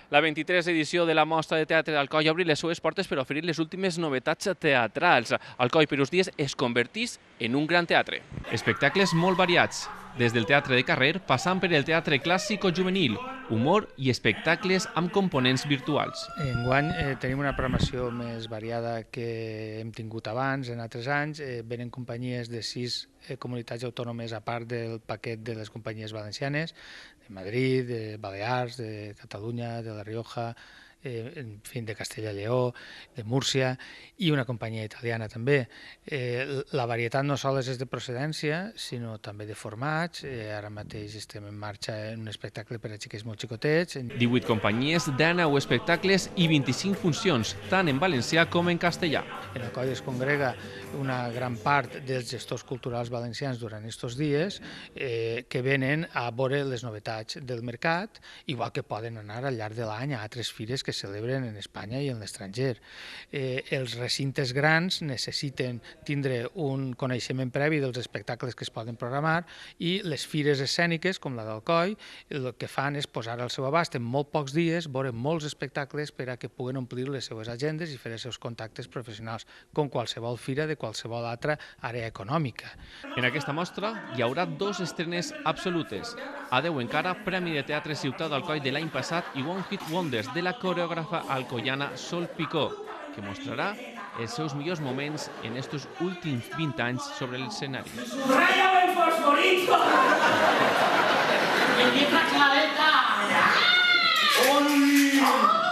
La 23 edició de la Mostra de Teatre d'Alcoi obre les seues portes per oferir les últimes novetats teatrals. Alcoi per uns dies es convertís en un gran teatre. Espectacles molt variats, des del teatre de carrer passant per el teatre clàssic o juvenil, humor i espectacles amb components virtuals. Enguany tenim una programació més variada que hem tingut abans, en altres anys. Venen companyies de 6 comunitats autònomes a part del paquet de les companyies valencianes, de Madrid, de Balears, de Catalunya, de La Rioja, en fi, de Castella i Lleó, de Múrcia, i una companyia italiana també. La varietat no sols és de procedència, sinó també de formats. Ara mateix estem en marxa en un espectacle per a xiquets molt xicotets. 18 companyies, 19 espectacles i 25 funcions, tant en valencià com en castellà. En Alcoi es congrega una gran part dels gestors culturals valencians durant aquests dies que venen a veure les novetats del mercat, igual que poden anar al llarg de l'any a altres fires que celebren en Espanya i en l'estranger. Els recintes grans necessiten tindre un coneixement previ dels espectacles que es poden programar i les fires escèniques, com la d'Alcoi, el que fan és posar al seu abast en molt pocs dies, veure molts espectacles per a que puguen omplir les seues agendes i fer els seus contactes professionals, com qualsevol fira de qualsevol altra àrea econòmica. En aquesta mostra hi haurà 2 estrenes absolutes. Adeu encara, Premi de Teatre Ciutat d'Alcoi de l'any passat i One Hit Wonders de la coreògrafa alcoiana Sol Picó, que mostrarà els seus millors moments en estos últims 20 anys sobre l'escenari. ¡Subraya el fosforito! ¡Empieza clareta! ¡Uy!